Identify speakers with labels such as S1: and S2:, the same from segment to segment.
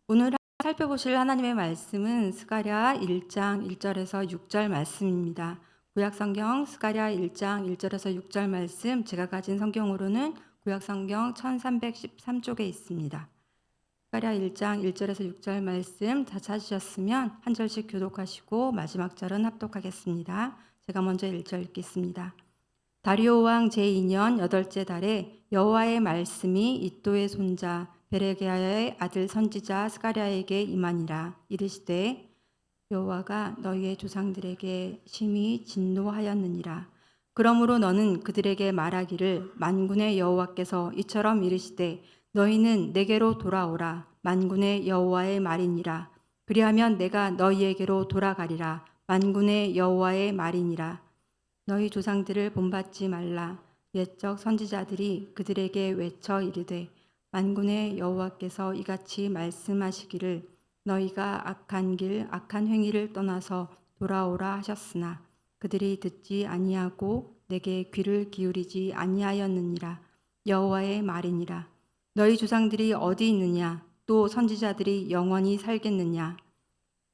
S1: 오늘 살펴보실 하나님의 말씀은 스가랴 1장 1절에서 6절 말씀입니다. 구약성경 스가랴 1장 1절에서 6절 말씀, 제가 가진 성경으로는 구약성경 1313쪽에 있습니다. 스가랴 1장 1절에서 6절 말씀 다 찾으셨으면 한 절씩 교독하시고 마지막 절은 합독하겠습니다. 제가 먼저 1절 읽겠습니다. 다리오 왕 제2년 8째 달에 여호와의 말씀이 이도의 손자 베레기야의 아들 선지자 스가랴에게 임하니라. 이르시되 여호와가 너희의 조상들에게 심히 진노하였느니라. 그러므로 너는 그들에게 말하기를 만군의 여호와께서 이처럼 이르시되 너희는 내게로 돌아오라. 만군의 여호와의 말이니라. 그리하면 내가 너희에게로 돌아가리라. 만군의 여호와의 말이니라. 너희 조상들을 본받지 말라. 옛적 선지자들이 그들에게 외쳐 이르되 만군의 여호와께서 이같이 말씀하시기를 너희가 악한 길 악한 행위를 떠나서 돌아오라 하셨으나 그들이 듣지 아니하고 내게 귀를 기울이지 아니하였느니라. 여호와의 말이니라. 너희 조상들이 어디 있느냐? 또 선지자들이 영원히 살겠느냐?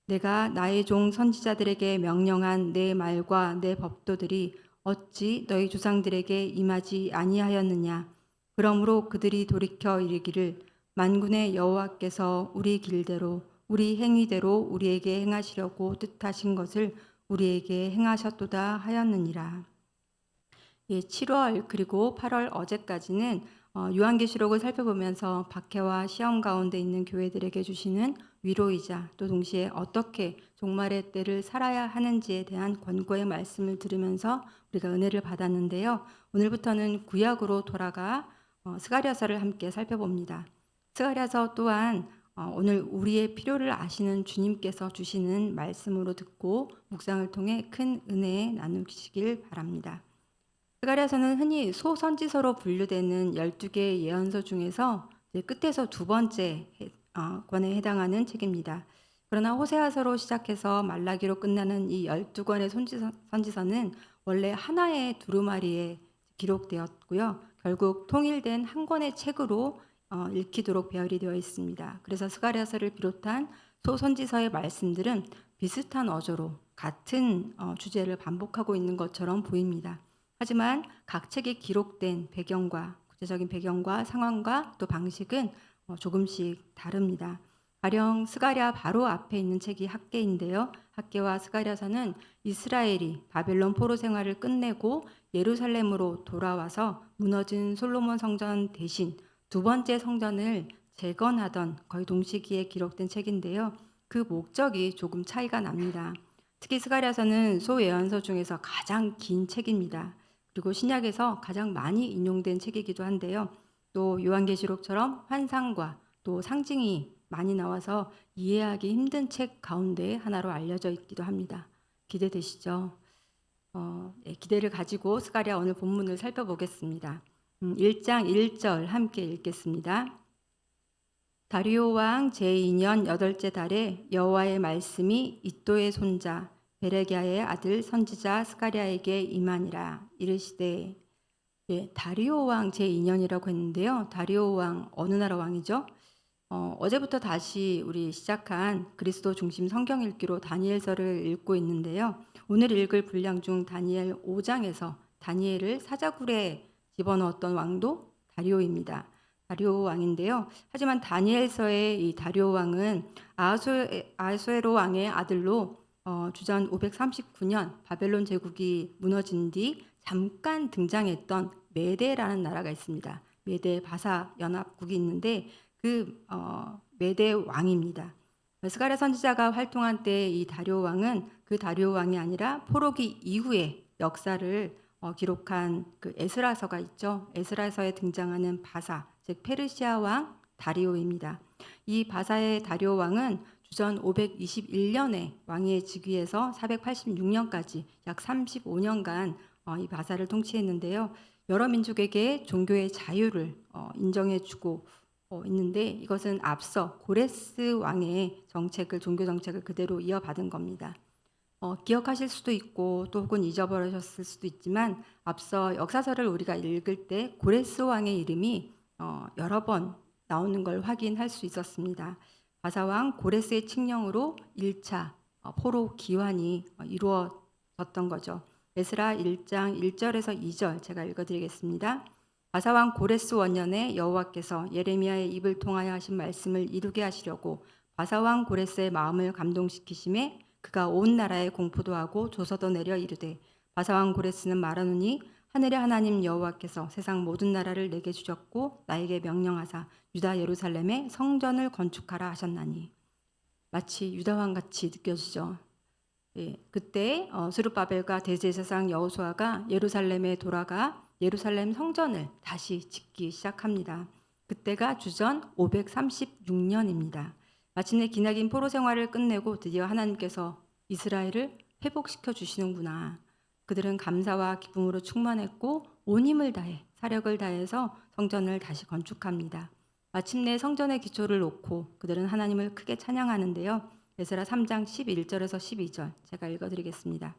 S1: 내가 나의 종 선지자들에게 명령한 내 말과 내 법도들이 어찌 너희 조상들에게 임하지 아니하였느냐? 그러므로 그들이 돌이켜 이르기를 만군의 여호와께서 우리 길대로 우리 행위대로 우리에게 행하시려고 뜻하신 것을 우리에게 행하셨도다 하였느니라. 7월 그리고 8월 어제까지는 요한계시록을 살펴보면서 박해와 시험 가운데 있는 교회들에게 주시는 위로이자 또 동시에 어떻게 종말의 때를 살아야 하는지에 대한 권고의 말씀을 들으면서 우리가 은혜를 받았는데요. 오늘부터는 구약으로 돌아가 스가랴서를 함께 살펴봅니다. 스가랴서 또한 오늘 우리의 필요를 아시는 주님께서 주시는 말씀으로 듣고 묵상을 통해 큰 은혜 나누시길 바랍니다. 스가랴서는 흔히 소선지서로 분류되는 12개의 예언서 중에서 끝에서 두 번째 권에 해당하는 책입니다. 그러나 호세아서로 시작해서 말라기로 끝나는 이 12권의 선지서는 원래 하나의 두루마리에 기록되었고요. 결국 통일된 한 권의 책으로 읽히도록 배열이 되어 있습니다. 그래서 스가랴서를 비롯한 소선지서의 말씀들은 비슷한 어조로 같은 주제를 반복하고 있는 것처럼 보입니다. 하지만 각 책에 기록된 배경과 구체적인 배경과 상황과 또 방식은 조금씩 다릅니다. 가령 스가랴 바로 앞에 있는 책이 학개인데요. 학개와 스가랴서는 이스라엘이 바벨론 포로 생활을 끝내고 예루살렘으로 돌아와서 무너진 솔로몬 성전 대신 두 번째 성전을 재건하던 거의 동시기에 기록된 책인데요. 그 목적이 조금 차이가 납니다. 특히 스가랴서는 소예언서 중에서 가장 긴 책입니다. 그리고 신약에서 가장 많이 인용된 책이기도 한데요. 또 요한계시록처럼 환상과 또 상징이 많이 나와서 이해하기 힘든 책 가운데 하나로 알려져 있기도 합니다. 기대되시죠? 기대를 가지고 스가랴 오늘 본문을 살펴보겠습니다. 1장 1절 함께 읽겠습니다. 다리오 왕 제2년 8째 달에 여호와의 말씀이 이도의 손자 베레기야의 아들 선지자 스가랴에게 임하니라. 이르시되 다리오 왕 제2년이라고 했는데요. 다리오 왕 어느 나라 왕이죠? 어제부터 다시 우리 시작한 그리스도 중심 성경 읽기로 다니엘서를 읽고 있는데요. 오늘 읽을 분량 중 다니엘 5장에서 다니엘을 사자굴에 집어넣었던 왕도 다리오입니다. 다리오 왕인데요. 하지만 다니엘서의 이 다리오 왕은 아수에로 왕의 아들로 주전 539년 바벨론 제국이 무너진 뒤 잠깐 등장했던 메대라는 나라가 있습니다. 메대 바사 연합국이 있는데 그 메대 왕입니다. 스가랴 선지자가 활동한 때 이 다리오 왕은 그 다리오 왕이 아니라 포로기 이후의 역사를 기록한 그 에스라서가 있죠. 에스라서에 등장하는 바사, 즉 페르시아 왕 다리오입니다. 이 바사의 다리오 왕은 주전 521년에 왕위에 즉위해서 486년까지 약 35년간 이 바사를 통치했는데요. 여러 민족에게 종교의 자유를 인정해주고 있는데 이것은 앞서 고레스 왕의 정책을 종교 정책을 그대로 이어받은 겁니다. 기억하실 수도 있고 또 혹은 잊어버리셨을 수도 있지만 앞서 역사서를 우리가 읽을 때 고레스 왕의 이름이 여러 번 나오는 걸 확인할 수 있었습니다. 바사왕 고레스의 칙령으로 1차 포로 기환이 이루어졌던 거죠. 에스라 1장 1절에서 2절 제가 읽어드리겠습니다. 바사왕 고레스 원년에 여호와께서 예레미야의 입을 통하여 하신 말씀을 이루게 하시려고 바사왕 고레스의 마음을 감동시키심에 그가 온 나라에 공포도 하고 조서도 내려 이르되 바사왕 고레스는 말하노니 하늘의 하나님 여호와께서 세상 모든 나라를 내게 주셨고 나에게 명령하사 유다 예루살렘에 성전을 건축하라 하셨나니. 마치 유다왕 같이 느껴지죠. 예, 그때 스룹바벨과 대제사장 여호수아가 예루살렘에 돌아가 예루살렘 성전을 다시 짓기 시작합니다. 그때가 주전 536년입니다. 마침내 기나긴 포로 생활을 끝내고 드디어 하나님께서 이스라엘을 회복시켜 주시는구나. 그들은 감사와 기쁨으로 충만했고 온 힘을 다해 사력을 다해서 성전을 다시 건축합니다. 마침내 성전의 기초를 놓고 그들은 하나님을 크게 찬양하는데요. 에스라 3장 11절에서 12절 제가 읽어드리겠습니다.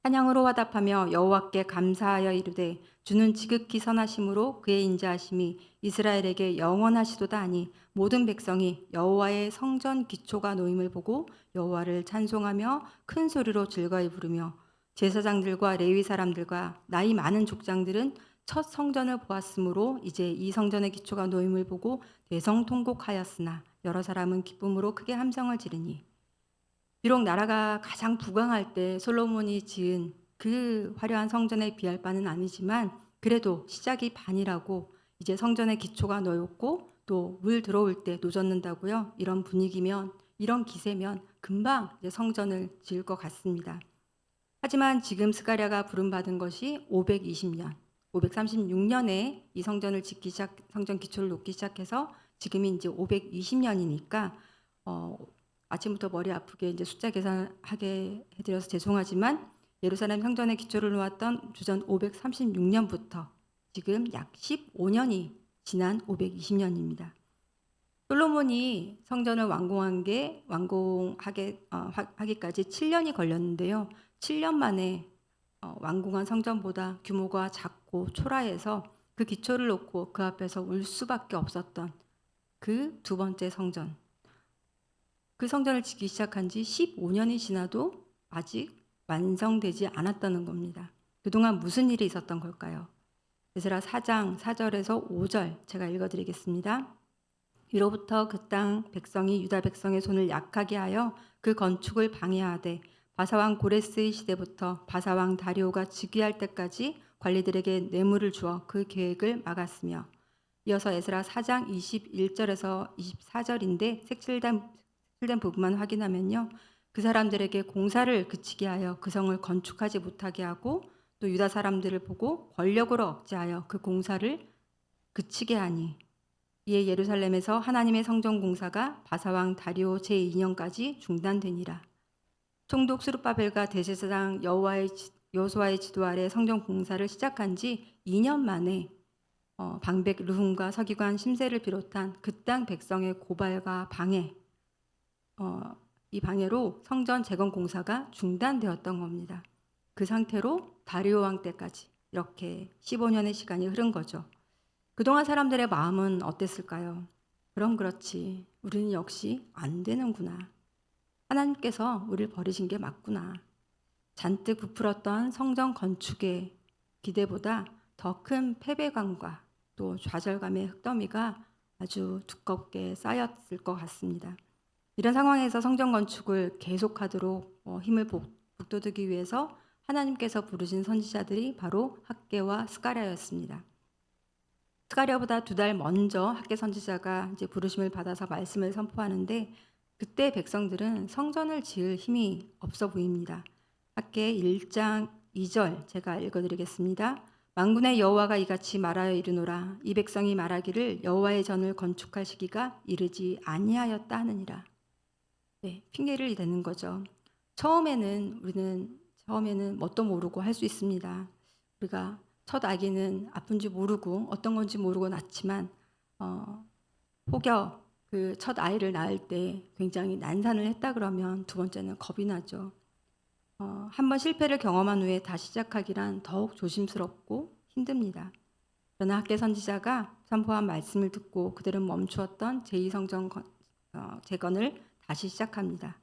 S1: 찬양으로 화답하며 여호와께 감사하여 이르되 주는 지극히 선하심으로 그의 인자하심이 이스라엘에게 영원하시도다 하니 모든 백성이 여호와의 성전 기초가 놓임을 보고 여호와를 찬송하며 큰 소리로 즐거이 부르며 제사장들과 레위 사람들과 나이 많은 족장들은 첫 성전을 보았으므로 이제 이 성전의 기초가 놓임을 보고 대성통곡하였으나 여러 사람은 기쁨으로 크게 함성을 지르니. 비록 나라가 가장 부강할 때 솔로몬이 지은 그 화려한 성전에 비할 바는 아니지만 그래도 시작이 반이라고 이제 성전의 기초가 놓였고 또 물 들어올 때 노젓는다고요. 이런 분위기면 이런 기세면 금방 이제 성전을 지을 것 같습니다. 하지만 지금 스가랴가 부름받은 것이 520년, 536년에 이 성전을 짓기 시작, 성전 기초를 놓기 시작해서 지금이 이제 520년이니까 아침부터 머리 아프게 이제 숫자 계산하게 해드려서 죄송하지만 예루살렘 성전의 기초를 놓았던 주전 536년부터 지금 약 15년이 지난 520년입니다. 솔로몬이 성전을 하기까지 7년이 걸렸는데요. 7년 만에 완공한 성전보다 규모가 작고 초라해서 그 기초를 놓고 그 앞에서 울 수밖에 없었던 그 두 번째 성전. 그 성전을 짓기 시작한 지 15년이 지나도 아직 완성되지 않았다는 겁니다. 그동안 무슨 일이 있었던 걸까요? 에스라 4장 4절에서 5절 제가 읽어드리겠습니다. 이로부터 그 땅 백성이 유다 백성의 손을 약하게 하여 그 건축을 방해하되 바사왕 고레스의 시대부터 바사왕 다리오가 즉위할 때까지 관리들에게 뇌물을 주어 그 계획을 막았으며 이어서 에스라 4장 21절에서 24절인데 색칠된 부분만 확인하면요. 그 사람들에게 공사를 그치게 하여 그 성을 건축하지 못하게 하고 또 유다 사람들을 보고 권력으로 억제하여 그 공사를 그치게 하니 이에 예루살렘에서 하나님의 성전 공사가 바사왕 다리오 제2년까지 중단되니라. 총독 스룹바벨과 대제사장 여호수아의 지도 아래 성전 공사를 시작한 지 2년 만에 방백 르훔과 서기관 심세를 비롯한 그 땅 백성의 고발과 방해, 이 방해로 성전 재건 공사가 중단되었던 겁니다. 그 상태로 다리오 왕 때까지 이렇게 15년의 시간이 흐른 거죠. 그동안 사람들의 마음은 어땠을까요? 그럼 그렇지. 우리는 역시 안 되는구나. 하나님께서 우리를 버리신 게 맞구나. 잔뜩 부풀었던 성전 건축의 기대보다 더 큰 패배감과 또 좌절감의 흙더미가 아주 두껍게 쌓였을 것 같습니다. 이런 상황에서 성전 건축을 계속하도록 힘을 북돋우기 위해서 하나님께서 부르신 선지자들이 바로 학개와 스가랴였습니다. 스가랴보다 2달 먼저 학개 선지자가 이제 부르심을 받아서 말씀을 선포하는데 그때 백성들은 성전을 지을 힘이 없어 보입니다. 학개 1장 2절 제가 읽어드리겠습니다. 만군의 여호와가 이같이 말하여 이르노라. 이 백성이 말하기를 여호와의 전을 건축할 시기가 이르지 아니하였다 하느니라. 네, 핑계를 대는 거죠. 우리는 처음에는 뭣도 모르고 할 수 있습니다. 우리가 첫 아기는 아픈지 모르고 어떤 건지 모르고 낳지만 혹여 그 첫 아이를 낳을 때 굉장히 난산을 했다 그러면 두 번째는 겁이 나죠. 한번 실패를 경험한 후에 다시 시작하기란 더욱 조심스럽고 힘듭니다. 그러나 학개 선지자가 선포한 말씀을 듣고 그들은 멈추었던 제2성전 재건을 다시 시작합니다.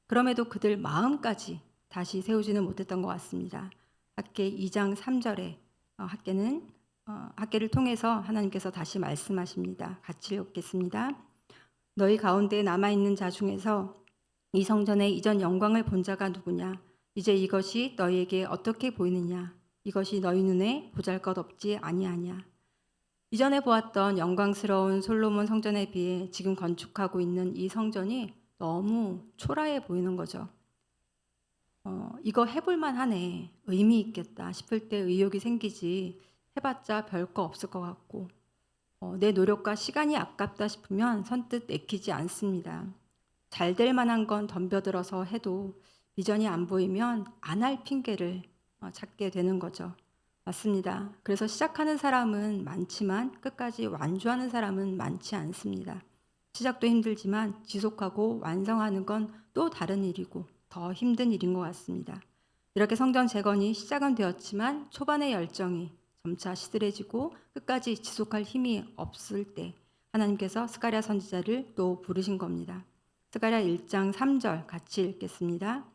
S1: 그럼에도 그들 마음까지 다시 세우지는 못했던 것 같습니다. 학계 2장 3절에 학계를 통해서 하나님께서 다시 말씀하십니다. 같이 읽겠습니다. 너희 가운데 남아있는 자 중에서 이 성전의 이전 영광을 본 자가 누구냐? 이제 이것이 너희에게 어떻게 보이느냐? 이것이 너희 눈에 보잘것없지 아니하냐? 이전에 보았던 영광스러운 솔로몬 성전에 비해 지금 건축하고 있는 이 성전이 너무 초라해 보이는 거죠. 이거 해볼만 하네, 의미 있겠다 싶을 때 의욕이 생기지 해봤자 별거 없을 것 같고 내 노력과 시간이 아깝다 싶으면 선뜻 내키지 않습니다. 잘 될 만한 건 덤벼들어서 해도 비전이 안 보이면 안 할 핑계를 찾게 되는 거죠. 맞습니다. 그래서 시작하는 사람은 많지만 끝까지 완주하는 사람은 많지 않습니다. 시작도 힘들지만 지속하고 완성하는 건 또 다른 일이고 더 힘든 일인 것 같습니다. 이렇게 성전 재건이 시작은 되었지만 초반의 열정이 점차 시들해지고 끝까지 지속할 힘이 없을 때 하나님께서 스가랴 선지자를 또 부르신 겁니다. 스가랴 1장 3절 같이 읽겠습니다.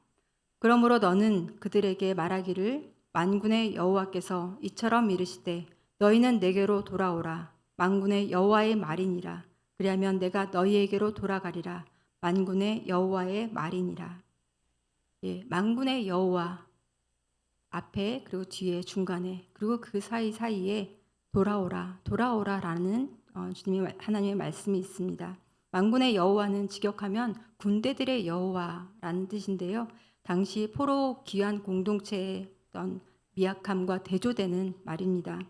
S1: 그러므로 너는 그들에게 말하기를 만군의 여호와께서 이처럼 이르시되 너희는 내게로 돌아오라. 만군의 여호와의 말이니라. 그리하면 내가 너희에게로 돌아가리라. 만군의 여호와의 말이니라. 예, 만군의 여호와 앞에 그리고 뒤에 중간에 그리고 그 사이사이에 돌아오라라는 하나님의 말씀이 있습니다. 만군의 여호와는 직역하면 군대들의 여호와라는 뜻인데요. 당시 포로 귀환 공동체의 어떤 미약함과 대조되는 말입니다.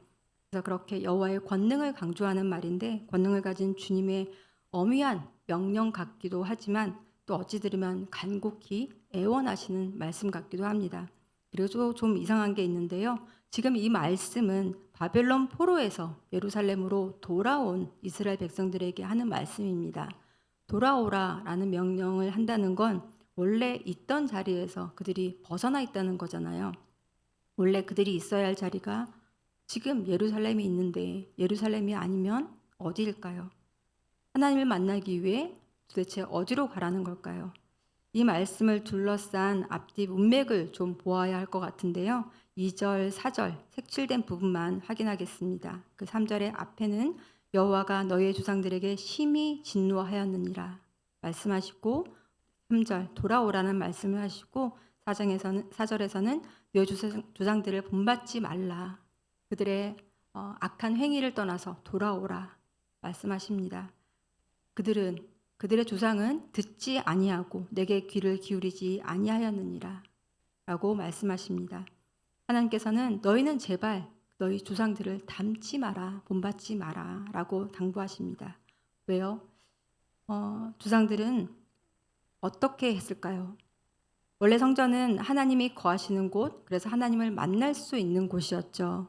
S1: 그래서 그렇게 여호와의 권능을 강조하는 말인데 권능을 가진 주님의 엄위한 명령 같기도 하지만 또 어찌 들으면 간곡히 애원하시는 말씀 같기도 합니다. 그리고 좀 이상한 게 있는데요. 지금 이 말씀은 바벨론 포로에서 예루살렘으로 돌아온 이스라엘 백성들에게 하는 말씀입니다. 돌아오라라는 명령을 한다는 건 원래 있던 자리에서 그들이 벗어나 있다는 거잖아요. 원래 그들이 있어야 할 자리가 지금 예루살렘이 있는데 예루살렘이 아니면 어디일까요? 하나님을 만나기 위해 도대체 어디로 가라는 걸까요? 이 말씀을 둘러싼 앞뒤 문맥을 좀 보아야 할 것 같은데요. 2절, 4절 색칠된 부분만 확인하겠습니다. 그 3절의 앞에는 여호와가 너희의 조상들에게 심히 진노하였느니라 말씀하시고 3절 돌아오라는 말씀을 하시고 4절에서는 너희 조상들을 본받지 말라. 그들의 악한 행위를 떠나서 돌아오라 말씀하십니다. 그들의 조상은 듣지 아니하고 내게 귀를 기울이지 아니하였느니라 라고 말씀하십니다. 하나님께서는 너희는 제발 너희 조상들을 닮지 마라, 본받지 마라 라고 당부하십니다. 왜요? 조상들은 어떻게 했을까요? 원래 성전은 하나님이 거하시는 곳, 그래서 하나님을 만날 수 있는 곳이었죠.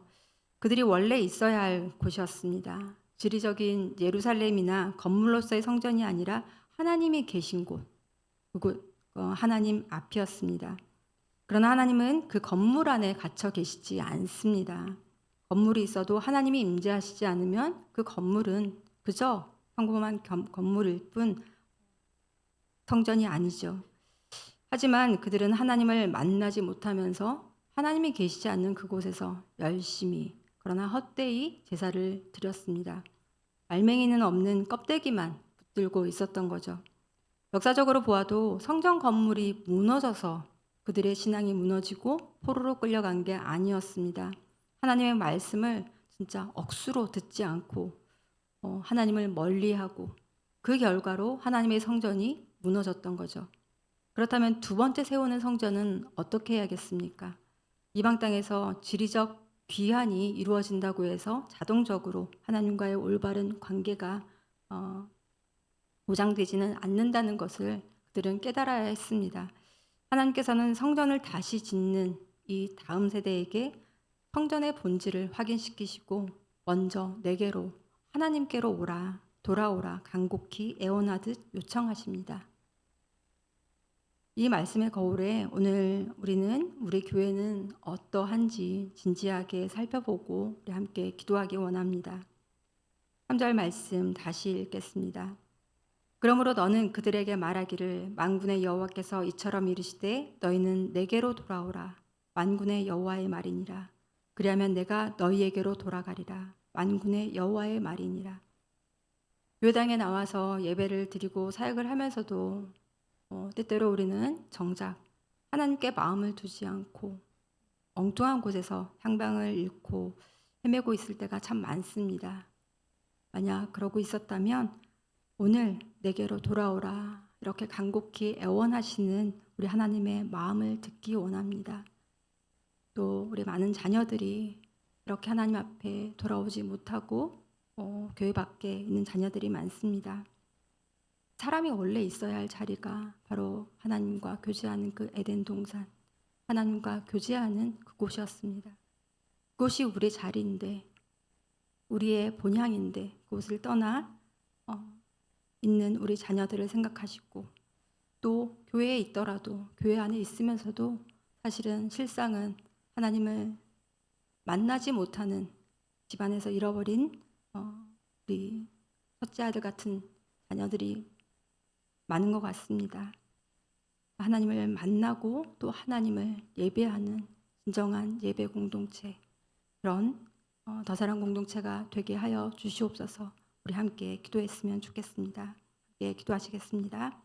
S1: 그들이 원래 있어야 할 곳이었습니다. 지리적인 예루살렘이나 건물로서의 성전이 아니라 하나님이 계신 곳, 그곳 하나님 앞이었습니다. 그러나 하나님은 그 건물 안에 갇혀 계시지 않습니다. 건물이 있어도 하나님이 임재하시지 않으면 그 건물은 그저 평범한 건물일 뿐 성전이 아니죠. 하지만 그들은 하나님을 만나지 못하면서 하나님이 계시지 않는 그곳에서 열심히 그러나 헛되이 제사를 드렸습니다. 알맹이는 없는 껍데기만 붙들고 있었던 거죠. 역사적으로 보아도 성전 건물이 무너져서 그들의 신앙이 무너지고 포로로 끌려간 게 아니었습니다. 하나님의 말씀을 진짜 억수로 듣지 않고 하나님을 멀리하고 그 결과로 하나님의 성전이 무너졌던 거죠. 그렇다면 두 번째 세우는 성전은 어떻게 해야겠습니까? 이방 땅에서 지리적 귀환이 이루어진다고 해서 자동적으로 하나님과의 올바른 관계가 보장되지는 않는다는 것을 그들은 깨달아야 했습니다. 하나님께서는 성전을 다시 짓는 이 다음 세대에게 성전의 본질을 확인시키시고 먼저 내게로 하나님께로 오라, 돌아오라 간곡히 애원하듯 요청하십니다. 이 말씀의 거울에 오늘 우리 교회는 어떠한지 진지하게 살펴보고 우리 함께 기도하기 원합니다. 3절 말씀 다시 읽겠습니다. 그러므로 너는 그들에게 말하기를 만군의 여호와께서 이처럼 이르시되 너희는 내게로 돌아오라. 만군의 여호와의 말이니라. 그리하면 내가 너희에게로 돌아가리라. 만군의 여호와의 말이니라. 교회당에 나와서 예배를 드리고 사역을 하면서도 때때로 우리는 정작 하나님께 마음을 두지 않고 엉뚱한 곳에서 향방을 잃고 헤매고 있을 때가 참 많습니다. 만약 그러고 있었다면 오늘 내게로 돌아오라 이렇게 간곡히 애원하시는 우리 하나님의 마음을 듣기 원합니다. 또 우리 많은 자녀들이 이렇게 하나님 앞에 돌아오지 못하고 교회 밖에 있는 자녀들이 많습니다. 사람이 원래 있어야 할 자리가 바로 하나님과 교제하는 그 에덴 동산, 하나님과 교제하는 그곳이었습니다. 그곳이 우리의 자리인데, 우리의 본향인데 그곳을 떠나 있는 우리 자녀들을 생각하시고, 또 교회에 있더라도 교회 안에 있으면서도 사실은 실상은 하나님을 만나지 못하는 집안에서 잃어버린 우리 첫째 아들 같은 자녀들이 많은 것 같습니다. 하나님을 만나고 또 하나님을 예배하는 진정한 예배 공동체, 그런 더 사랑 공동체가 되게 하여 주시옵소서. 우리 함께 기도했으면 좋겠습니다. 함께 기도하시겠습니다.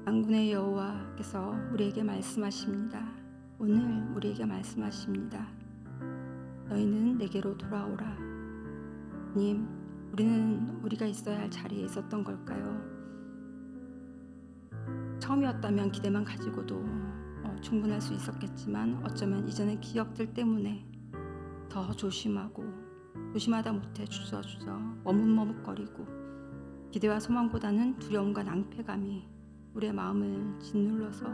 S1: 만군의 여호와께서 우리에게 말씀하십니다. 오늘 우리에게 말씀하십니다. 너희는 내게로 돌아오라. 주님, 우리는 우리가 있어야 할 자리에 있었던 걸까요? 처음이었다면 기대만 가지고도 충분할 수 있었겠지만 어쩌면 이전의 기억들 때문에 더 조심하다 못해 주저주저 머뭇머뭇거리고 기대와 소망보다는 두려움과 낭패감이 우리의 마음을 짓눌러서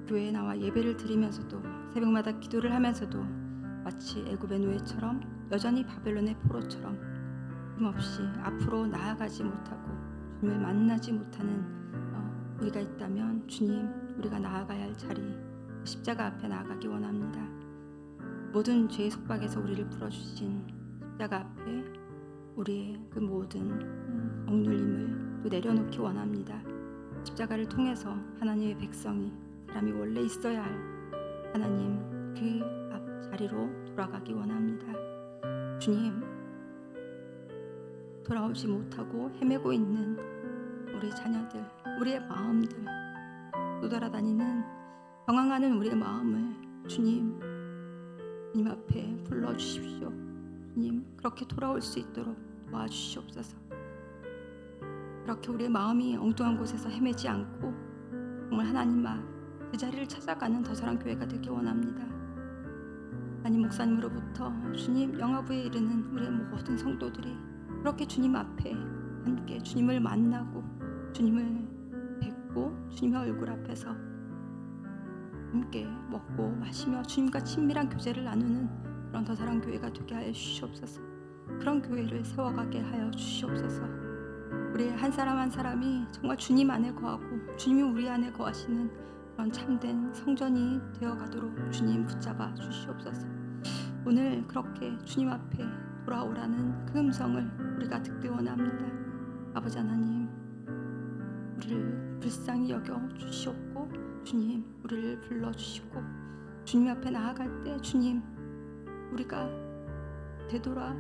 S1: 교회에 나와 예배를 드리면서도 새벽마다 기도를 하면서도 마치 애굽의 노예처럼 여전히 바벨론의 포로처럼 힘없이 앞으로 나아가지 못하고 주님을 만나지 못하는 우리가 있다면 주님, 우리가 나아가야 할 자리 십자가 앞에 나아가기 원합니다. 모든 죄의 속박에서 우리를 풀어주신 십자가 앞에 우리의 그 모든 억눌림을 또 내려놓기 원합니다. 십자가를 통해서 하나님의 백성이, 사람이 원래 있어야 할 하나님 그 앞 자리로 돌아가기 원합니다. 주님, 돌아오지 못하고 헤매고 있는 우리 자녀들, 우리의 마음들, 또 돌아다니는 방황하는 우리의 마음을 주님 앞에 불러주십시오. 주님, 그렇게 돌아올 수 있도록 도와주시옵소서. 그렇게 우리의 마음이 엉뚱한 곳에서 헤매지 않고 정말 하나님 앞 그 자리를 찾아가는 더 사랑 교회가 되기 원합니다. 담임 목사님으로부터 주님 영화부에 이르는 우리의 모든 성도들이 그렇게 주님 앞에 함께 주님을 만나고 주님을 뵙고 주님의 얼굴 앞에서 함께 먹고 마시며 주님과 친밀한 교제를 나누는 그런 더 사랑 교회가 되게 하여 주시옵소서. 그런 교회를 세워가게 하여 주시옵소서. 우리 한 사람 한 사람이 정말 주님 안에 거하고 주님이 우리 안에 거하시는 그런 참된 성전이 되어가도록 주님 붙잡아 주시옵소서. 오늘 그렇게 주님 앞에 돌아오라는 그 음성을 우리가 듣기 원합니다. 아버지 하나님, 우리를 불쌍히 여겨 주시옵고 주님, 우리를 불러주시고 주님 앞에 나아갈 때 주님, 우리가 되돌아기만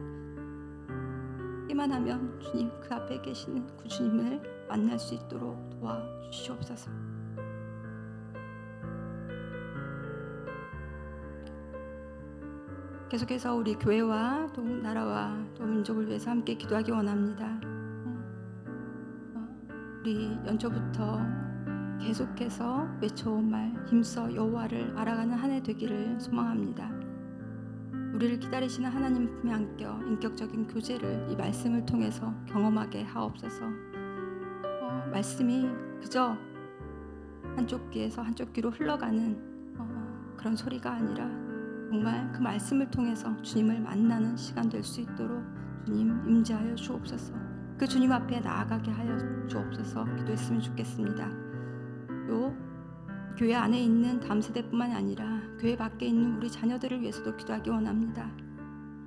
S1: 하면 주님 그 앞에 계시는 그 주님을 만날 수 있도록 도와주시옵소서. 계속해서 우리 교회와 또 나라와 또 민족을 위해서 함께 기도하기 원합니다. 우리 연초부터 계속해서 외쳐온 말 힘써 여호와를 알아가는 한 해 되기를 소망합니다. 우리를 기다리시는 하나님 품에 안겨 인격적인 교제를 이 말씀을 통해서 경험하게 하옵소서. 말씀이 그저 한쪽 귀에서 한쪽 귀로 흘러가는 그런 소리가 아니라 정말 그 말씀을 통해서 주님을 만나는 시간 될 수 있도록 주님 임재하여 주옵소서. 그 주님 앞에 나아가게 하여 주옵소서. 기도했으면 좋겠습니다. 또 교회 안에 있는 다음 세대뿐만 아니라 교회 밖에 있는 우리 자녀들을 위해서도 기도하기 원합니다.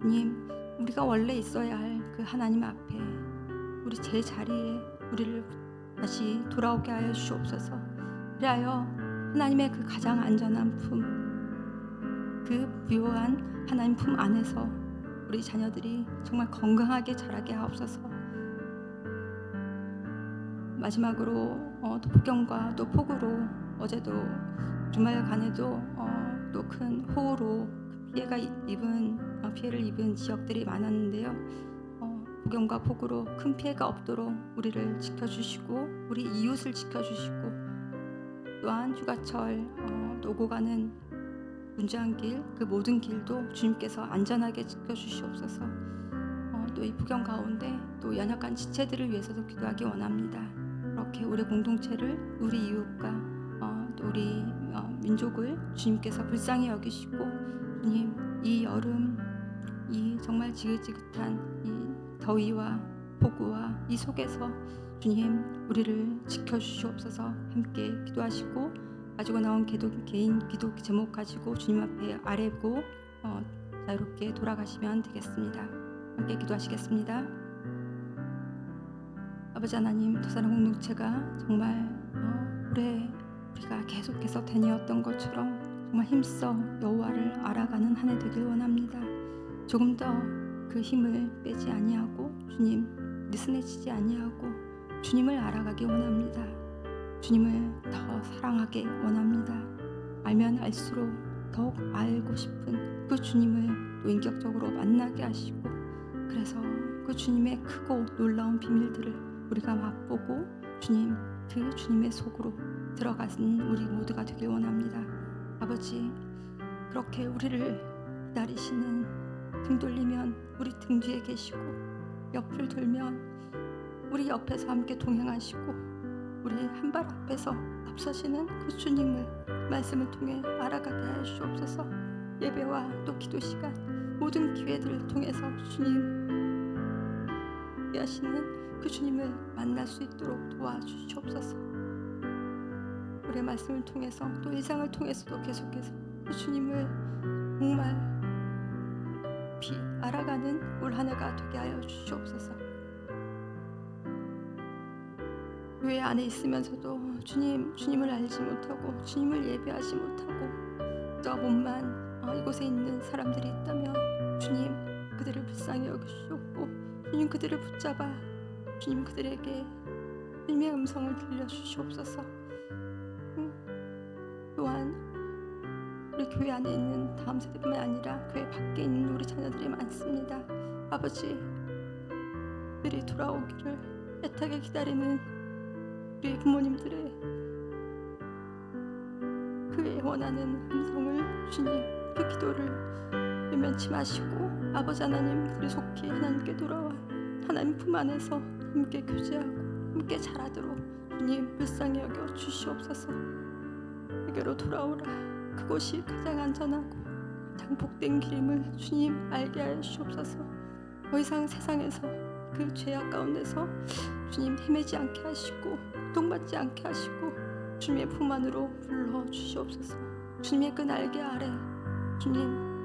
S1: 주님, 우리가 원래 있어야 할 그 하나님 앞에 우리 제 자리에 우리를 다시 돌아오게 하여 주옵소서. 그리하여 하나님의 그 가장 안전한 품, 그 묘한 하나님 품 안에서 우리 자녀들이 정말 건강하게 자라게 하옵소서. 마지막으로 또 폭염과 또 폭우로 어제도 주말간에도 또 큰 호우로 피해를 입은 지역들이 많았는데요. 폭염과 폭우로 큰 피해가 없도록 우리를 지켜주시고 우리 이웃을 지켜주시고 또한 휴가철 또 오고 가는 운주한 길, 그 모든 길도 주님께서 안전하게 지켜주시옵소서. 또 이 폭염 가운데 또 연약한 지체들을 위해서도 기도하기 원합니다. 그렇게 우리 공동체를, 우리 이웃과 또 우리 민족을 주님께서 불쌍히 여기시고 주님, 이 여름, 이 정말 지긋지긋한 이 더위와 폭우와 이 속에서 주님 우리를 지켜주시옵소서. 함께 기도하시고 가지고 나온 개인 기도 제목 가지고 주님 앞에 아뢰고 자유롭게 돌아가시면 되겠습니다. 함께 기도하시겠습니다. 아버지 하나님, 두사람 공동체가 정말 올해 우리가 계속해서 다니었던 것처럼 정말 힘써 여호와를 알아가는 한 해 되길 원합니다. 조금 더 그 힘을 빼지 아니하고 주님 느슨해지지 아니하고 주님을 알아가기 원합니다. 주님을 더 사랑하게 원합니다. 알면 알수록 더욱 알고 싶은 그 주님을 또 인격적으로 만나게 하시고 그래서 그 주님의 크고 놀라운 비밀들을 우리가 맛보고 주님, 그 주님의 속으로 들어가는 우리 모두가 되길 원합니다. 아버지, 그렇게 우리를 기다리시는 등 돌리면 우리 등 뒤에 계시고 옆을 돌면 우리 옆에서 함께 동행하시고 우리 한 발 앞에서 앞서시는 그 주님을 말씀을 통해 알아가게 하여 주옵소서. 예배와 또 기도 시간 모든 기회들을 통해서 주님 하시는 그 주님을 만날 수 있도록 도와주시옵소서. 우리의 말씀을 통해서 또 일상을 통해서도 계속해서 그 주님을 정말 깊이 알아가는 올 한 해가 되게 하여 주시옵소서. 교회 안에 있으면서도 주님을 알지 못하고 주님을 예배하지 못하고 저 몸만 이곳에 있는 사람들이 있다면 주님 그들을 불쌍히 여기시옵고 주님 그들을 붙잡아 주님 그들에게 주님의 음성을 들려주시옵소서. 또한 우리 교회 안에 있는 다음 세대뿐만 아니라 교회 밖에 있는 우리 자녀들이 많습니다. 아버지, 그들이 돌아오기를 애타게 기다리는 우리 부모님들의 그의 원하는 음성을 주님 그 기도를 외면치 마시고 아버지 하나님 그들이 속히 하나님께 돌아와 하나님 품 안에서 함께 교제하고 함께 자라도록 주님 불쌍히 여겨 주시옵소서. 내게로 돌아오라. 그곳이 가장 안전하고 가장 복된 길임을 주님 알게 하여 주옵소서. 더 이상 세상에서 그 죄악 가운데서 주님 헤매지 않게 하시고 고통받지 않게 하시고 주님의 품 안으로 불러 주시옵소서. 주님의 그 날개 아래 주님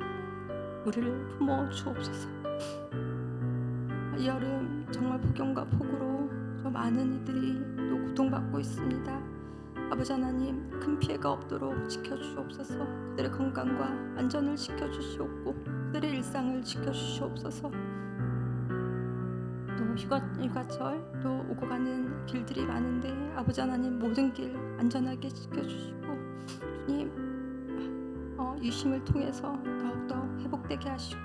S1: 우리를 품어 주옵소서. 이 여름 정말 폭염과 폭우로 저 많은 이들이 또 고통받고 있습니다. 아버지 하나님 큰 피해가 없도록 지켜주시옵소서. 그들의 건강과 안전을 지켜주시옵고 그들의 일상을 지켜주시옵소서. 또 휴가철 또 오고 가는 길들이 많은데 아버지 하나님 모든 길 안전하게 지켜주시고 주님 유심을 통해서 더욱더 회복되게 하시고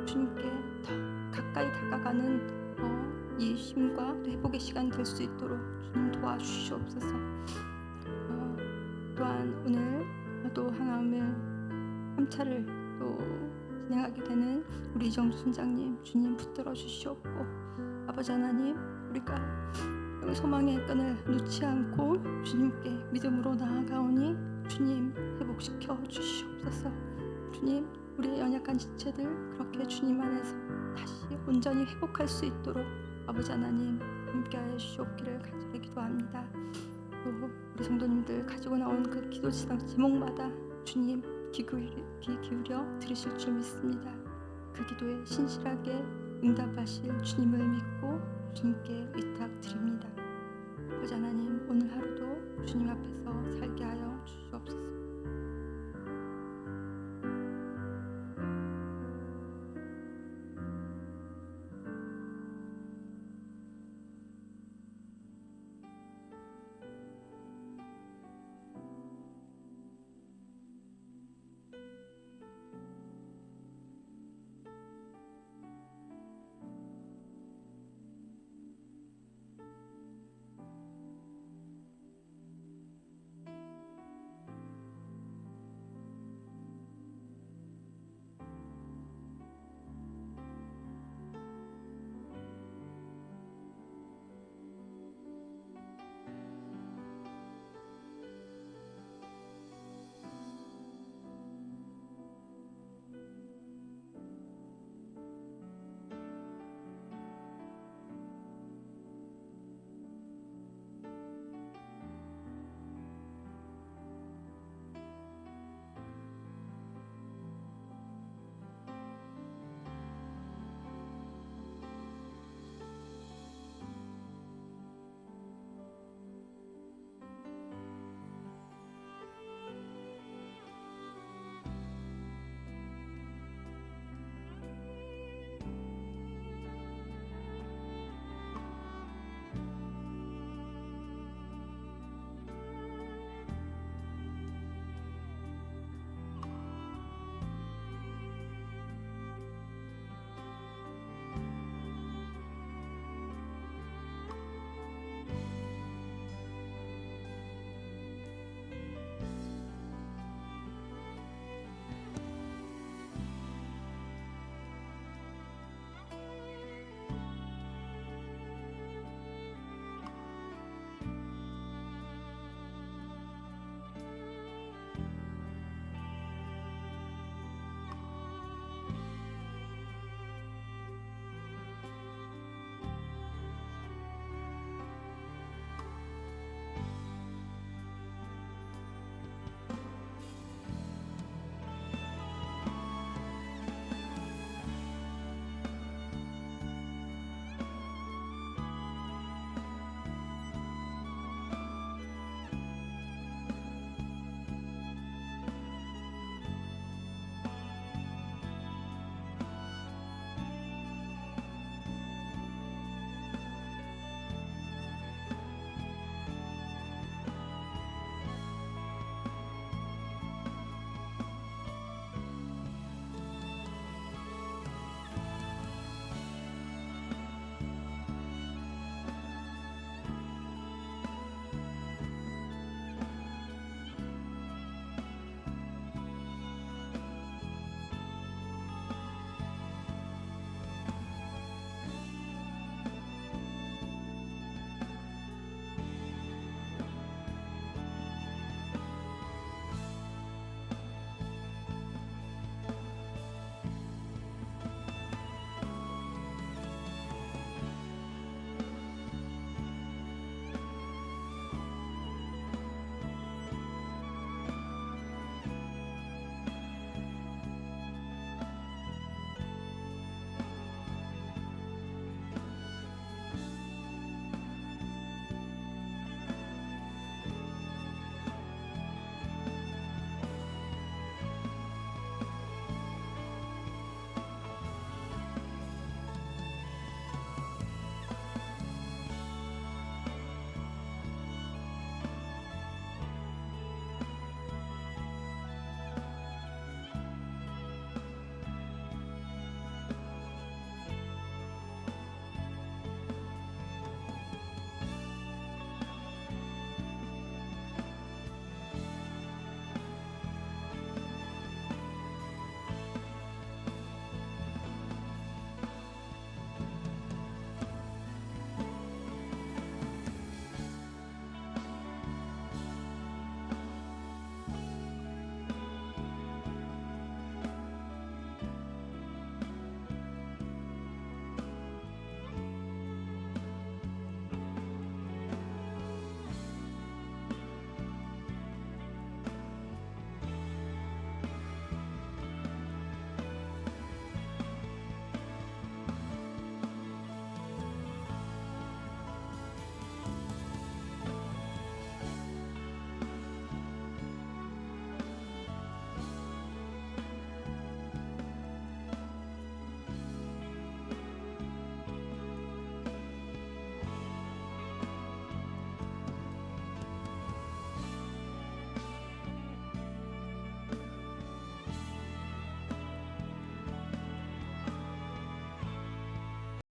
S1: 주님께 더 가까이 다가가는 이 유심과 또 회복의 시간 될 수 있도록 주님 도와주시옵소서. 또한 오늘 또 항암을 3차를 또 진행하게 되는 우리 이정주 순장님 주님 붙들어 주시옵고 아버지 하나님 우리가 소망의 끈을 놓지 않고 주님께 믿음으로 나아가오니 주님 회복시켜 주시옵소서. 주님 우리의 연약한 지체들 그렇게 주님 안에서 다시 온전히 회복할 수 있도록 아버지 하나님 함께하여 주시옵기를 간절히 기도합니다. 또 우리 성도님들 가지고 나온 그 기도 제목마다 주님 귀 기울여 들으실 줄 믿습니다. 그 기도에 신실하게 응답하실 주님을 믿고 주님께 의탁드립니다. 아버지 하나님, 오늘 하루도 주님 앞에서 살게 하여 주시옵소서.